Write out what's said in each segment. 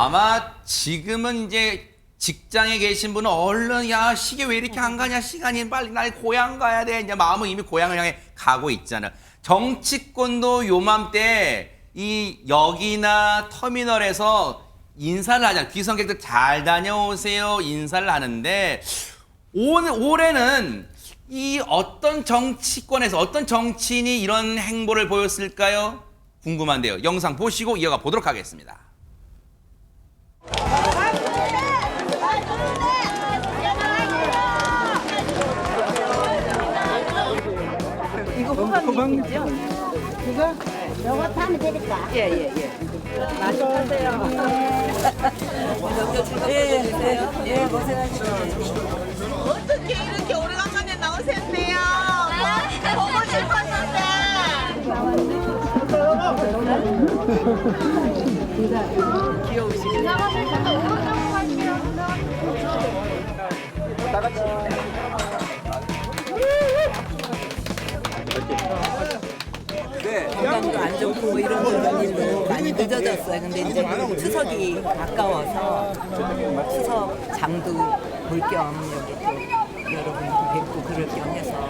아마 지금은 이제 직장에 계신 분은 얼른 야 시계 왜 이렇게 안 가냐 시간이 빨리 날 고향 가야 돼 이제 마음은 이미 고향을 향해 가고 있잖아. 정치권도 요맘때 이 역이나 터미널에서 인사를 하잖아. 귀성객들 잘 다녀오세요 인사를 하는데 올해는 이 어떤 정치권에서 어떤 정치인이 이런 행보를 보였을까요? 궁금한데요. 영상 보시고 이어가 보도록 하겠습니다. 이거 호박잎이죠? 이거? 요거 타면 되니까. 예. 맛있으세요. 예, 고생하시네요. 어떻게 이렇게 오래간만에 나오셨네요. 보고 싶었는데. 건강도 안 좋고 뭐 이런 일로 많이 늦어졌어요. 근데 이제 추석이 가까워서 추석 장도 볼 겸 여기 또 여러분 뵙고 그럴 겸 해서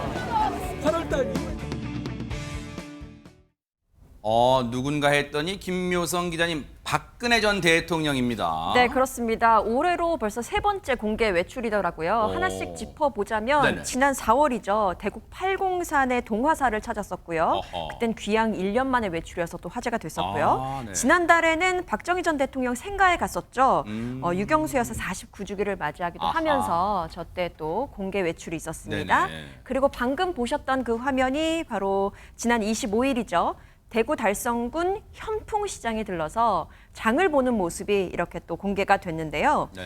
누군가 했더니 김묘성 기자님 박근혜 전 대통령입니다. 네, 그렇습니다. 올해로 벌써 세 번째 공개 외출이더라고요. 오. 하나씩 짚어보자면 네네. 지난 4월이죠. 대구 팔공산의 동화사를 찾았었고요. 어허. 그땐 귀향 1년 만에 외출이어서 또 화제가 됐었고요. 아, 네. 지난달에는 박정희 전 대통령 생가에 갔었죠. 음. 유경수여서 49주기를 맞이하기도 아하. 하면서 저때 또 공개 외출이 있었습니다. 네네. 그리고 방금 보셨던 그 화면이 바로 지난 25일이죠. 대구 달성군 현풍시장에 들러서 장을 보는 모습이 이렇게 또 공개가 됐는데요. 네.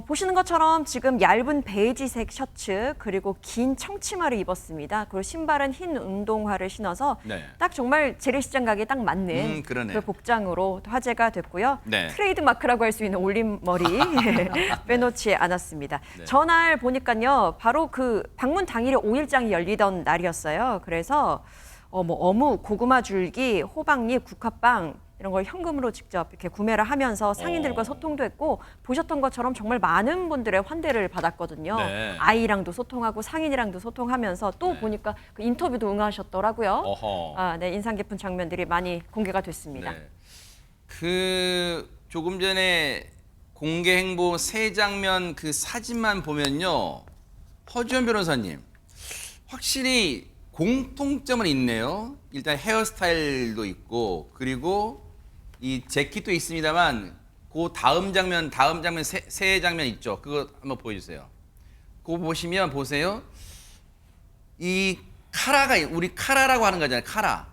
보시는 것처럼 지금 얇은 베이지색 셔츠 그리고 긴 청치마를 입었습니다. 그리고 신발은 흰 운동화를 신어서 네. 딱 정말 재래시장 가기에 딱 맞는 그러네. 그 복장으로 화제가 됐고요. 네. 트레이드 마크라고 할 수 있는 올림머리 빼놓지 않았습니다. 네. 전날 보니까요. 바로 그 방문 당일에 5일장이 열리던 날이었어요. 그래서 뭐 어묵, 고구마 줄기, 호박잎, 국화빵 이런 걸 현금으로 직접 이렇게 구매를 하면서 상인들과 소통도 했고 보셨던 것처럼 정말 많은 분들의 환대를 받았거든요. 네. 아이랑도 소통하고 상인이랑도 소통하면서 또 네. 보니까 그 인터뷰도 응하셨더라고요. 어허. 네, 인상 깊은 장면들이 많이 공개가 됐습니다. 네. 그 조금 전에 공개 행보 세 장면 그 사진만 보면요. 허지원 변호사님 확실히 공통점은 있네요. 일단 헤어스타일도 있고 그리고 이 재킷도 있습니다만 그 다음 장면 세 장면 있죠. 그거 한번 보여주세요. 그거 보시면 보세요. 이 카라가 우리 카라라고 하는 거잖아요. 카라.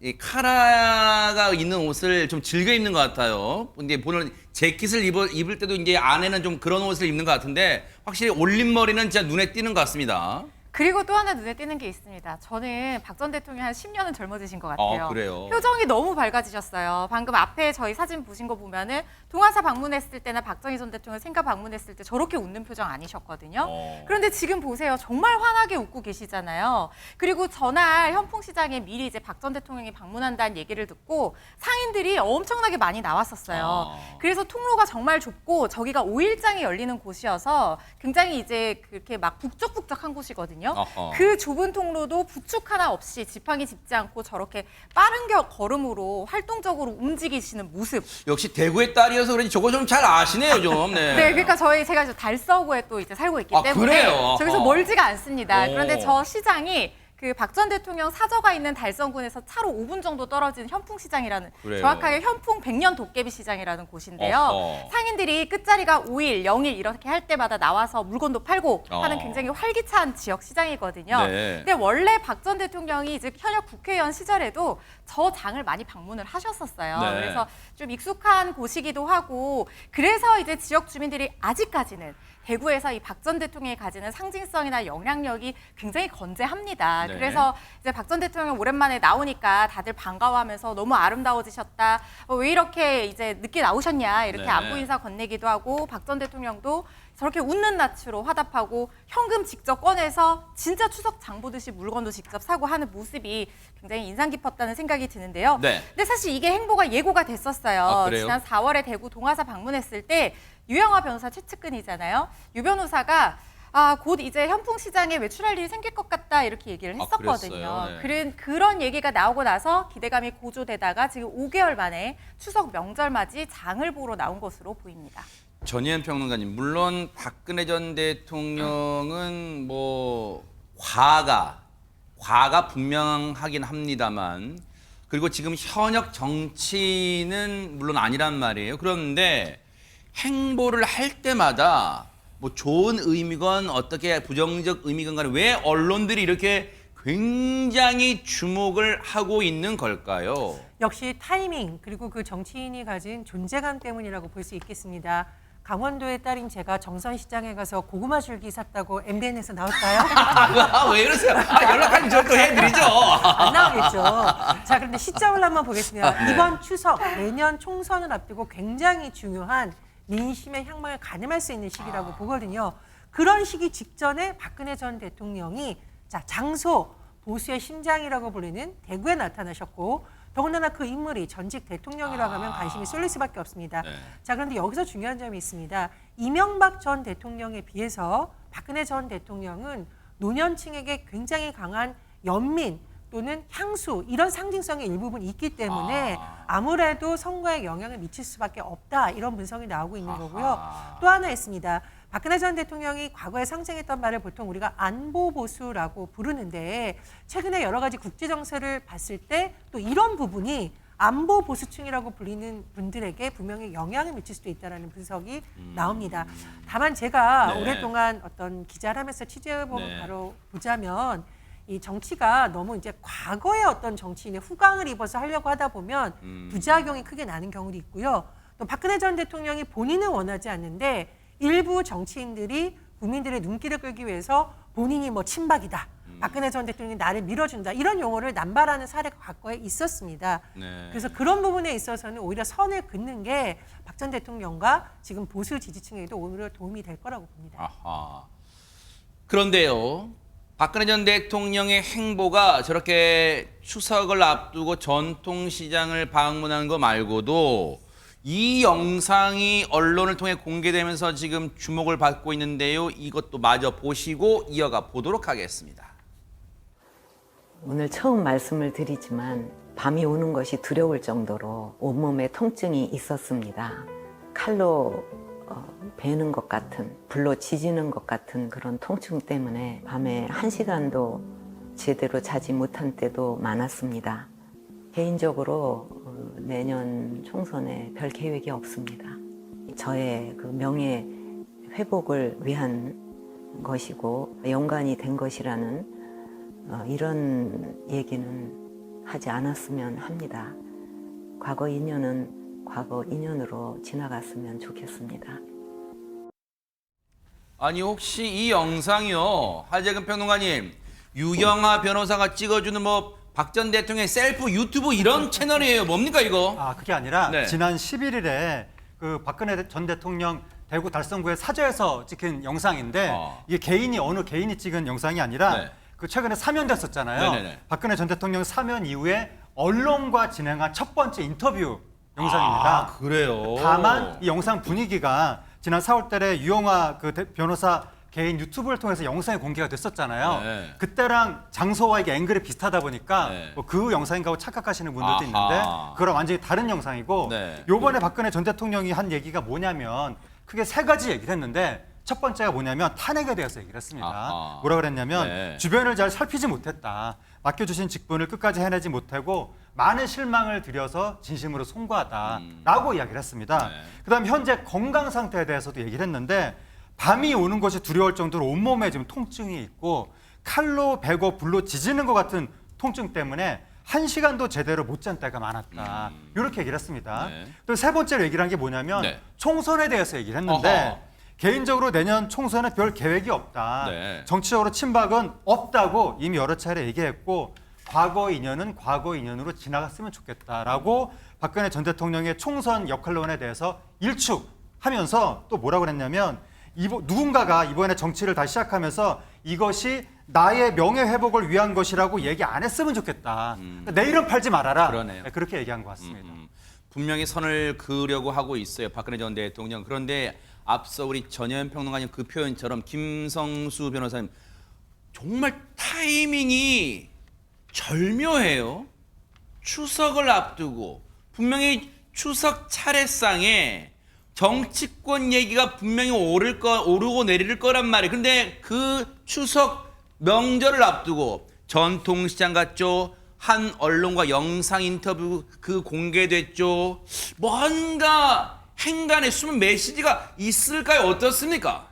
이 카라가 있는 옷을 좀 즐겨 입는 것 같아요. 근데 보는 재킷을 입을 때도 이제 안에는 좀 그런 옷을 입는 것 같은데 확실히 올림머리는 진짜 눈에 띄는 것 같습니다. 그리고 또 하나 눈에 띄는 게 있습니다. 저는 박 전 대통령이 한 10년은 젊어지신 것 같아요. 그래요? 표정이 너무 밝아지셨어요. 방금 앞에 저희 사진 보신 거 보면은 동화사 방문했을 때나 박정희 전 대통령 생가 방문했을 때 저렇게 웃는 표정 아니셨거든요. 그런데 지금 보세요. 정말 환하게 웃고 계시잖아요. 그리고 전날 현풍시장에 미리 이제 박 전 대통령이 방문한다는 얘기를 듣고 상인들이 엄청나게 많이 나왔었어요. 그래서 통로가 정말 좁고 저기가 5일장이 열리는 곳이어서 굉장히 이제 그렇게 막 북적북적한 곳이거든요. 어허. 그 좁은 통로도 부축 하나 없이 지팡이 짚지 않고 저렇게 빠른 걸음으로 활동적으로 움직이시는 모습. 역시 대구의 딸이어서 그런지 저거 좀 잘 아시네요, 좀. 네. 네, 그러니까 제가 저 달서구에 또 이제 살고 있기 아, 때문에 그래요? 저기서 어허. 멀지가 않습니다. 오. 그런데 저 시장이 그 박 전 대통령 사저가 있는 달성군에서 차로 5분 정도 떨어진 현풍시장이라는 그래요? 정확하게 현풍 백년 도깨비 시장이라는 곳인데요. 어허. 상인들이 끝자리가 5일, 0일 이렇게 할 때마다 나와서 물건도 팔고 하는 굉장히 활기찬 지역 시장이거든요. 네. 근데 원래 박 전 대통령이 이제 현역 국회의원 시절에도 저 장을 많이 방문을 하셨었어요. 네. 그래서 좀 익숙한 곳이기도 하고 그래서 이제 지역 주민들이 아직까지는 대구에서 이 박 전 대통령이 가지는 상징성이나 영향력이 굉장히 건재합니다. 네. 그래서 이제 박 전 대통령 오랜만에 나오니까 다들 반가워하면서 너무 아름다워지셨다. 왜 이렇게 이제 늦게 나오셨냐 이렇게 네. 안부 인사 건네기도 하고 박 전 대통령도 저렇게 웃는 낯으로 화답하고 현금 직접 꺼내서 진짜 추석 장 보듯이 물건도 직접 사고 하는 모습이 굉장히 인상 깊었다는 생각이 드는데요. 네. 근데 사실 이게 행보가 예고가 됐었어요. 아, 그래요? 지난 4월에 대구 동아사 방문했을 때 유영하 변호사 최측근이잖아요. 유 변호사가 곧 이제 현풍시장에 외출할 일이 생길 것 같다 이렇게 얘기를 했었거든요. 그랬어요? 네. 그런 얘기가 나오고 나서 기대감이 고조되다가 지금 5개월 만에 추석 명절 맞이 장을 보러 나온 것으로 보입니다. 전희연 평론가님, 물론 박근혜 전 대통령은 뭐 과가 분명하긴 합니다만, 그리고 지금 현역 정치는 물론 아니란 말이에요. 그런데 행보를 할 때마다 뭐 좋은 의미건 어떻게 부정적 의미건 간에 왜 언론들이 이렇게 굉장히 주목을 하고 있는 걸까요? 역시 타이밍 그리고 그 정치인이 가진 존재감 때문이라고 볼 수 있겠습니다. 강원도의 딸인 제가 정선시장에 가서 고구마 줄기 샀다고 MBN에서 나올까요? 왜 그러세요? 연락하면 저 또 해드리죠. 안 나오겠죠. 자, 그런데 시점을 한번 보겠습니다. 네. 이번 추석, 내년 총선을 앞두고 굉장히 중요한 민심의 향방을 가늠할 수 있는 시기라고 보거든요. 그런 시기 직전에 박근혜 전 대통령이 장소, 보수의 심장이라고 불리는 대구에 나타나셨고, 더군다나 그 인물이 전직 대통령이라고 하면 관심이 쏠릴 수밖에 없습니다. 네. 자, 그런데 여기서 중요한 점이 있습니다. 이명박 전 대통령에 비해서 박근혜 전 대통령은 노년층에게 굉장히 강한 연민 또는 향수 이런 상징성의 일부분이 있기 때문에 아무래도 선거에 영향을 미칠 수밖에 없다 이런 분석이 나오고 있는 거고요. 또 하나 있습니다. 박근혜 전 대통령이 과거에 상징했던 말을 보통 우리가 안보 보수라고 부르는데 최근에 여러 가지 국제 정세를 봤을 때 또 이런 부분이 안보 보수층이라고 불리는 분들에게 분명히 영향을 미칠 수도 있다는 분석이 나옵니다. 다만 제가 네. 오랫동안 어떤 기자를 하면서 취재해보면 네. 바로 보자면 이 정치가 너무 이제 과거의 어떤 정치인의 후광을 입어서 하려고 하다 보면 부작용이 크게 나는 경우도 있고요. 또 박근혜 전 대통령이 본인은 원하지 않는데 일부 정치인들이 국민들의 눈길을 끌기 위해서 본인이 뭐 친박이다. 박근혜 전 대통령이 나를 밀어준다. 이런 용어를 남발하는 사례가 과거에 있었습니다. 네. 그래서 그런 부분에 있어서는 오히려 선을 긋는 게 박 전 대통령과 지금 보수 지지층에도 오히려 도움이 될 거라고 봅니다. 아하. 그런데요, 박근혜 전 대통령의 행보가 저렇게 추석을 앞두고 전통시장을 방문하는 거 말고도 이 영상이 언론을 통해 공개되면서 지금 주목을 받고 있는데요. 이것도 마저 보시고 이어가 보도록 하겠습니다. 오늘 처음 말씀을 드리지만 밤이 오는 것이 두려울 정도로 온몸에 통증이 있었습니다. 칼로 베는 것 같은, 불로 지지는 것 같은 그런 통증 때문에 밤에 1시간도 제대로 자지 못한 때도 많았습니다. 개인적으로 내년 총선에 별 계획이 없습니다. 저의 그 명예 회복을 위한 것이고 연관이 된 것이라는 이런 얘기는 하지 않았으면 합니다. 과거 인연은 과거 인연으로 지나갔으면 좋겠습니다. 아니 혹시 이 영상이요, 하재근 평론가님, 유영하 변호사가 찍어주는 뭐 박 전 대통령의 셀프 유튜브 이런 채널이에요? 뭡니까 이거? 그게 아니라 네. 지난 11일에 그 박근혜 전 대통령 대구 달성구의 사저에서 찍힌 영상인데 이게 어느 개인이 찍은 영상이 아니라 네. 그 최근에 사면됐었잖아요. 네네네. 박근혜 전 대통령 사면 이후에 언론과 진행한 첫 번째 인터뷰 영상입니다. 그래요? 다만 이 영상 분위기가 지난 4월 달에 유영하 그 변호사 개인 유튜브를 통해서 영상이 공개가 됐었잖아요. 네. 그때랑 장소와 이게 앵글이 비슷하다 보니까 네. 뭐 그 영상인가 착각하시는 분들도 아하. 있는데 그거랑 완전히 다른 영상이고 네. 요번에 박근혜 전 대통령이 한 얘기가 뭐냐면 크게 3가지 얘기를 했는데 첫 번째가 뭐냐면 탄핵에 대해서 얘기를 했습니다. 아하. 뭐라 그랬냐면 네. 주변을 잘 살피지 못했다. 맡겨주신 직분을 끝까지 해내지 못하고 많은 실망을 드려서 진심으로 송구하다라고 이야기를 했습니다. 네. 그다음 현재 건강 상태에 대해서도 얘기를 했는데 밤이 오는 것이 두려울 정도로 온몸에 지금 통증이 있고 칼로 베고 불로 지지는 것 같은 통증 때문에 1시간도 제대로 못 잔 때가 많았다. 이렇게 얘기를 했습니다. 네. 또 세 번째로 얘기를 한 게 뭐냐면 네. 총선에 대해서 얘기를 했는데 어허. 개인적으로 내년 총선에 별 계획이 없다. 네. 정치적으로 친박은 없다고 이미 여러 차례 얘기했고 과거 인연은 과거 인연으로 지나갔으면 좋겠다라고 박근혜 전 대통령의 총선 역할론에 대해서 일축하면서 또 뭐라고 그랬냐면 누군가가 이번에 정치를 다시 시작하면서 이것이 나의 명예 회복을 위한 것이라고 얘기 안 했으면 좋겠다. 그러니까 내일은 팔지 말아라. 그러네요. 네, 그렇게 얘기한 것 같습니다. 분명히 선을 그으려고 하고 있어요. 박근혜 전 대통령. 그런데 앞서 우리 전현 평론가님 그 표현처럼 김성수 변호사님 정말 타이밍이 절묘해요. 추석을 앞두고 분명히 추석 차례상에 정치권 얘기가 분명히 오르고 내릴 거란 말이에요. 근데 그 추석 명절을 앞두고 전통시장 갔죠. 한 언론과 영상 인터뷰 그 공개됐죠. 뭔가 행간에 숨은 메시지가 있을까요? 어떻습니까?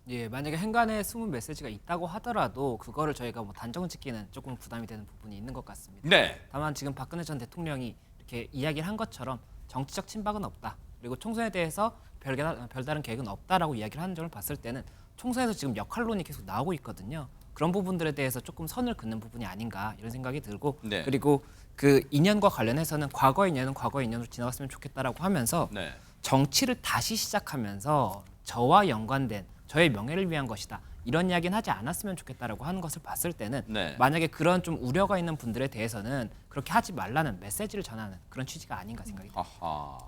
예, 만약에 행간에 숨은 메시지가 있다고 하더라도 그거를 저희가 뭐 단정 짓기는 조금 부담이 되는 부분이 있는 것 같습니다. 네. 다만 지금 박근혜 전 대통령이 이렇게 이야기를 한 것처럼 정치적 친박은 없다. 그리고 총선에 대해서 별다른 계획은 없다라고 이야기를 하는 점을 봤을 때는 총선에서 지금 역할론이 계속 나오고 있거든요. 그런 부분들에 대해서 조금 선을 긋는 부분이 아닌가 이런 생각이 들고 네. 그리고 그 인연과 관련해서는 과거의 인연은 과거의 인연으로 지나갔으면 좋겠다라고 하면서 네. 정치를 다시 시작하면서 저와 연관된 저의 명예를 위한 것이다. 이런 이야기는 하지 않았으면 좋겠다라고 하는 것을 봤을 때는 네. 만약에 그런 좀 우려가 있는 분들에 대해서는 그렇게 하지 말라는 메시지를 전하는 그런 취지가 아닌가 생각이 듭니다. 아하.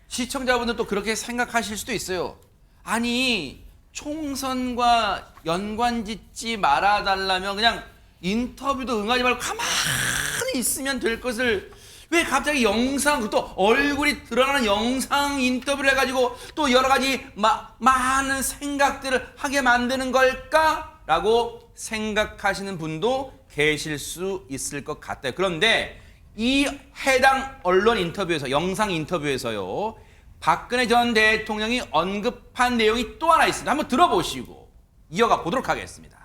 시청자분들도 그렇게 생각하실 수도 있어요. 아니 총선과 연관짓지 말아달라면 그냥 인터뷰도 응하지 말고 가만히 있으면 될 것을 왜 갑자기 영상 또 얼굴이 드러나는 영상 인터뷰를 해가지고 또 여러 가지 많은 생각들을 하게 만드는 걸까라고 생각하시는 분도 계실 수 있을 것 같아요. 그런데 이 해당 언론 인터뷰에서 영상 인터뷰에서요 박근혜 전 대통령이 언급한 내용이 또 하나 있습니다. 한번 들어보시고 이어가 보도록 하겠습니다.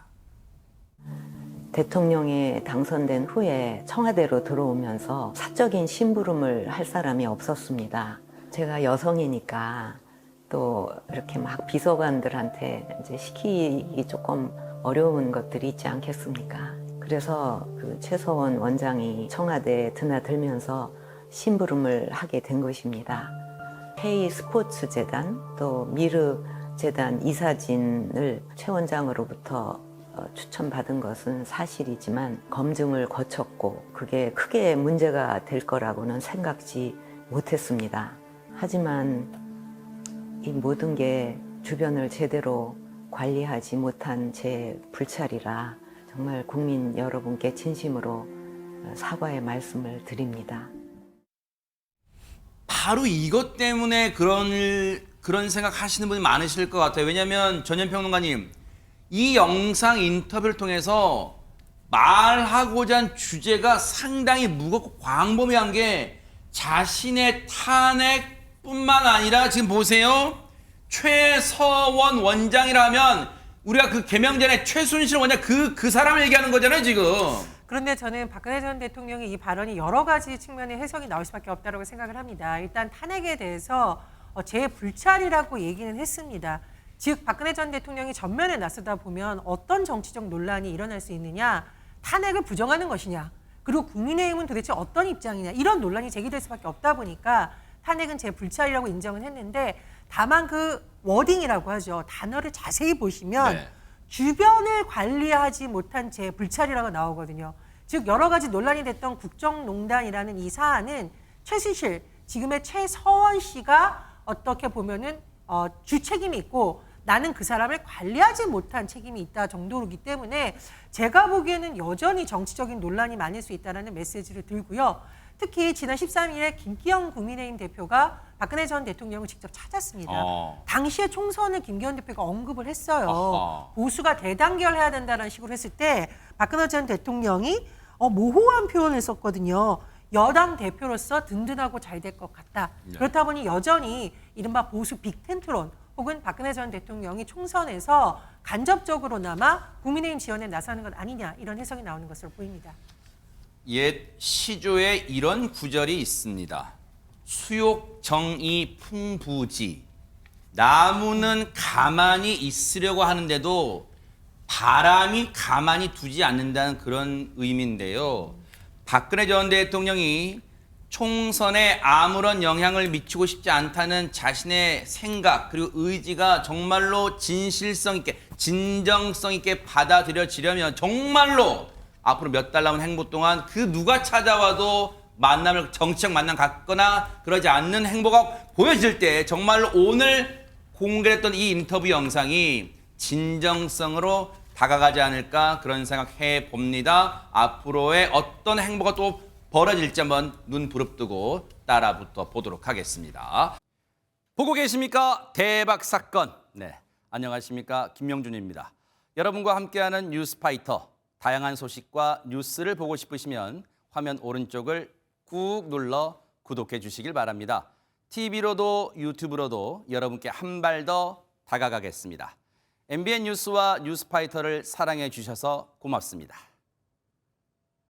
대통령이 당선된 후에 청와대로 들어오면서 사적인 심부름을 할 사람이 없었습니다. 제가 여성이니까 또 이렇게 막 비서관들한테 이제 시키기 조금 어려운 것들이 있지 않겠습니까? 그래서 그 최서원 원장이 청와대에 드나들면서 심부름을 하게 된 것입니다. K 스포츠 재단 또 미르 재단 이사진을 최 원장으로부터 추천받은 것은 사실이지만 검증을 거쳤고 그게 크게 문제가 될 거라고는 생각지 못했습니다. 하지만 이 모든 게 주변을 제대로 관리하지 못한 제 불찰이라 정말 국민 여러분께 진심으로 사과의 말씀을 드립니다. 바로 이것 때문에 그런 생각 하시는 분이 많으실 것 같아요. 왜냐하면 전현 평론가님 이 영상 인터뷰를 통해서 말하고자 한 주제가 상당히 무겁고 광범위한 게 자신의 탄핵뿐만 아니라 지금 보세요. 최서원 원장이라면 우리가 그 개명 전에 최순실 원장 그 사람을 얘기하는 거잖아요 지금. 그런데 저는 박근혜 전 대통령의 이 발언이 여러 가지 측면의 해석이 나올 수밖에 없다고 생각을 합니다. 일단 탄핵에 대해서 재불찰이라고 얘기는 했습니다. 즉 박근혜 전 대통령이 전면에 나서다 보면 어떤 정치적 논란이 일어날 수 있느냐, 탄핵을 부정하는 것이냐, 그리고 국민의힘은 도대체 어떤 입장이냐 이런 논란이 제기될 수밖에 없다 보니까 탄핵은 재불찰이라고 인정은 했는데 다만 그 워딩이라고 하죠. 단어를 자세히 보시면 네. 주변을 관리하지 못한 재불찰이라고 나오거든요. 즉 여러 가지 논란이 됐던 국정농단이라는 이 사안은 최순실, 지금의 최서원 씨가 어떻게 보면은 주책임이 있고 나는 그 사람을 관리하지 못한 책임이 있다 정도로기 때문에 제가 보기에는 여전히 정치적인 논란이 많을 수 있다는 메시지를 들고요. 특히 지난 13일에 김기현 국민의힘 대표가 박근혜 전 대통령을 직접 찾았습니다. 당시에 총선을 김기현 대표가 언급을 했어요. 보수가 대단결해야 된다는 식으로 했을 때 박근혜 전 대통령이 모호한 표현을 썼거든요. 여당 대표로서 든든하고 잘 될 것 같다. 그렇다 보니 여전히 이른바 보수 빅텐트론 혹은 박근혜 전 대통령이 총선에서 간접적으로나마 국민의힘 지원에 나서는 것 아니냐 이런 해석이 나오는 것으로 보입니다. 옛 시조에 이런 구절이 있습니다. 수욕 정의 풍부지 나무는 가만히 있으려고 하는데도 바람이 가만히 두지 않는다는 그런 의미인데요. 박근혜 전 대통령이 총선에 아무런 영향을 미치고 싶지 않다는 자신의 생각 그리고 의지가 정말로 진실성 있게 진정성 있게 받아들여지려면 정말로 앞으로 몇 달 남은 행보 동안 그 누가 찾아와도 만남을 정치적 만남 갖거나 그러지 않는 행보가 보여질 때 정말로 오늘 공개했던 이 인터뷰 영상이 진정성으로 다가가지 않을까 그런 생각해 봅니다. 앞으로의 어떤 행보가 또 벌어질지 한번 눈 부릅뜨고 따라붙어 보도록 하겠습니다. 보고 계십니까? 대박 사건. 네, 안녕하십니까? 김명준입니다. 여러분과 함께하는 뉴스파이터. 다양한 소식과 뉴스를 보고 싶으시면 화면 오른쪽을 꾹 눌러 구독해 주시길 바랍니다. TV로도 유튜브로도 여러분께 한 발 더 다가가겠습니다. MBN 뉴스와 뉴스파이터를 사랑해 주셔서 고맙습니다.